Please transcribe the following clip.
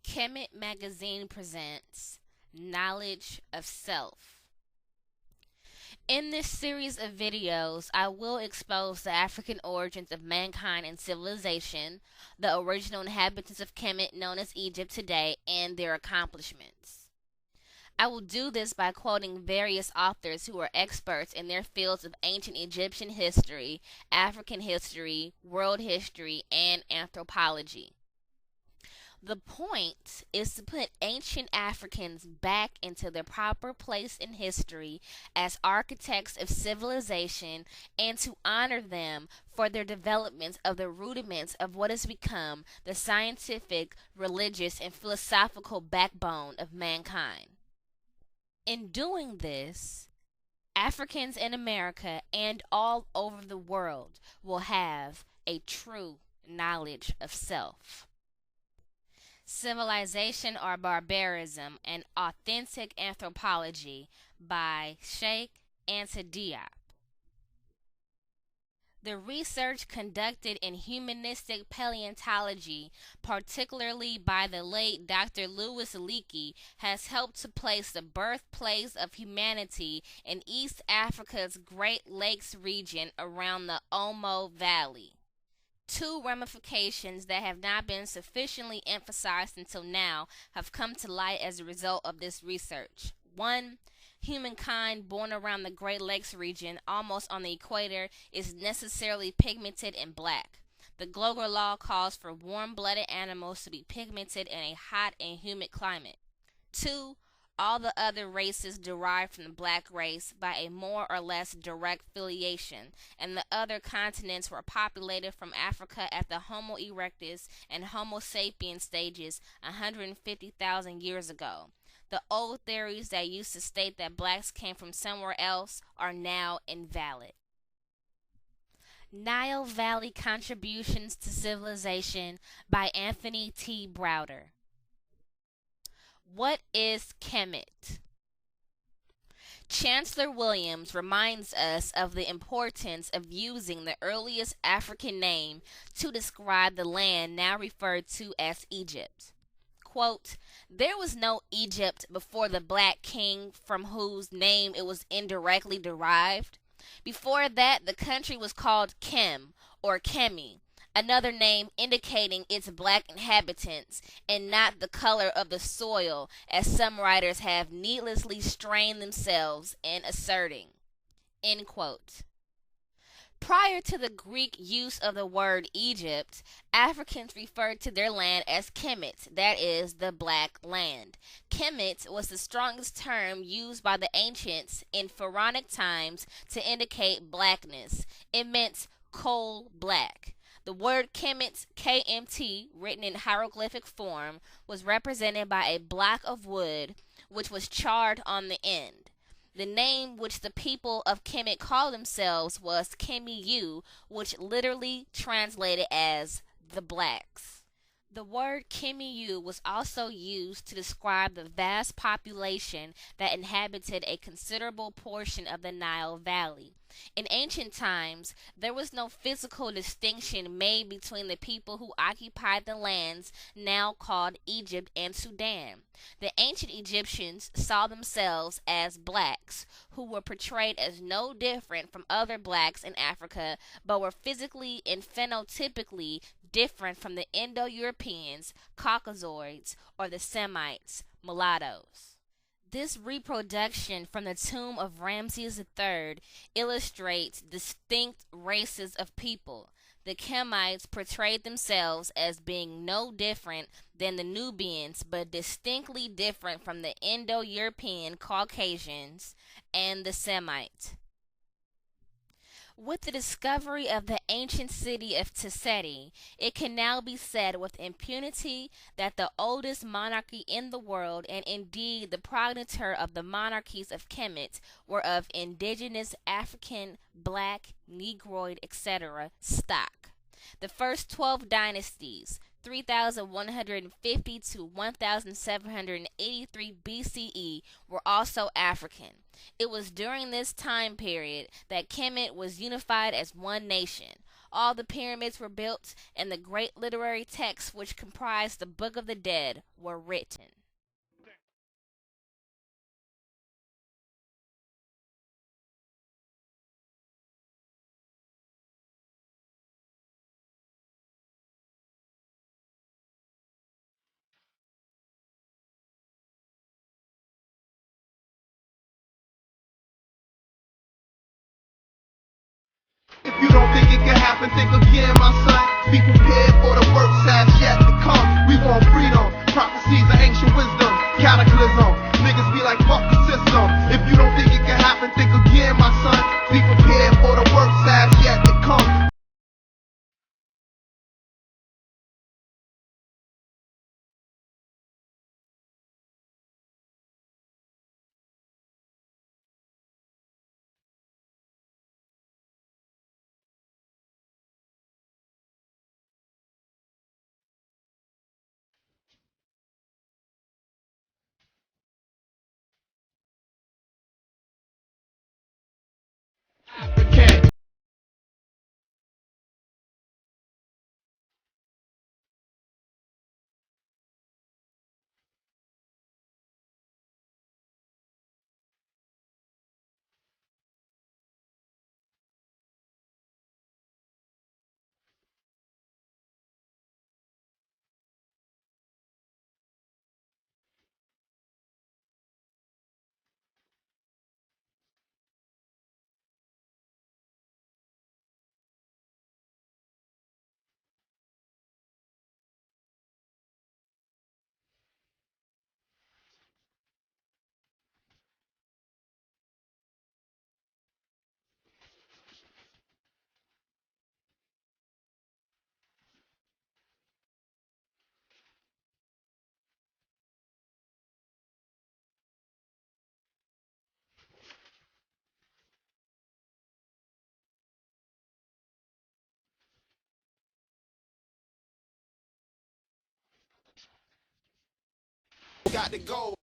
Kemet magazine presents Knowledge of Self. In this series of videos, I will expose the African origins of mankind and civilization, the original inhabitants of Kemet known as Egypt today, and their accomplishments. I will do this by quoting various authors who are experts in their fields of ancient Egyptian history, African history, world history, and anthropology. The point is to put ancient Africans back into their proper place in history as architects of civilization and to honor them for their development of the rudiments of what has become the scientific, religious, and philosophical backbone of mankind. In doing this, Africans in America and all over the world will have a true knowledge of self. Civilization or Barbarism, an Authentic Anthropology by Sheikh Anta Diop. The research conducted in humanistic paleontology, particularly by the late Dr. Louis Leakey, has helped to place the birthplace of humanity in East Africa's Great Lakes region around the Omo Valley. Two ramifications that have not been sufficiently emphasized until now have come to light as a result of this research. One, humankind born around the Great Lakes region, almost on the equator, is necessarily pigmented and black. The global law calls for warm-blooded animals to be pigmented in a hot and humid climate. Two, all the other races derived from the black race by a more or less direct filiation, and the other continents were populated from Africa at the Homo erectus and Homo sapiens stages 150,000 years ago. The old theories that used to state that blacks came from somewhere else are now invalid. Nile Valley Contributions to Civilization by Anthony T. Browder. What is Kemet? Chancellor Williams reminds us of the importance of using the earliest African name to describe the land now referred to as Egypt. Quote, "There was no Egypt before the black king from whose name it was indirectly derived. Before that, the country was called Kem or Kemi, another name indicating its black inhabitants, and not the color of the soil, as some writers have needlessly strained themselves in asserting." End quote. Prior to the Greek use of the word Egypt, Africans referred to their land as Kemet, that is, the black land. Kemet was the strongest term used by the ancients in pharaonic times to indicate blackness. It meant coal black. The word Kemet, KMT, written in hieroglyphic form, was represented by a block of wood which was charred on the end. The name which the people of Kemet called themselves was Kemiyu, which literally translated as the blacks. The word Kemiyu was also used to describe the vast population that inhabited a considerable portion of the Nile Valley. In ancient times, there was no physical distinction made between the people who occupied the lands now called Egypt and Sudan. The ancient Egyptians saw themselves as blacks, who were portrayed as no different from other blacks in Africa, but were physically and phenotypically different from the Indo-Europeans, Caucasoids, or the Semites, mulattoes. This reproduction from the tomb of Ramses III illustrates distinct races of people. The Kemites portrayed themselves as being no different than the Nubians, but distinctly different from the Indo-European Caucasians and the Semites. With the discovery of the ancient city of Tesseti, it can now be said with impunity that the oldest monarchy in the world, and indeed the progenitor of the monarchies of Kemet, were of indigenous African, black, Negroid, etc. stock. The first 12 dynasties, 3150 to 1783 BCE, were also African. It was during this time period that Kemet was unified as one nation. All the pyramids were built, and the great literary texts which comprise the Book of the Dead were written. If you don't think it can happen, think again, my son. Be prepared for the worst has yet to come. We want freedom, prophecies of ancient wisdom, cataclysm. Niggas be like, fuck the system. If you don't think it can happen, think again, my son. Be prepared for the worst has yet to come. Afrikan. Got to go.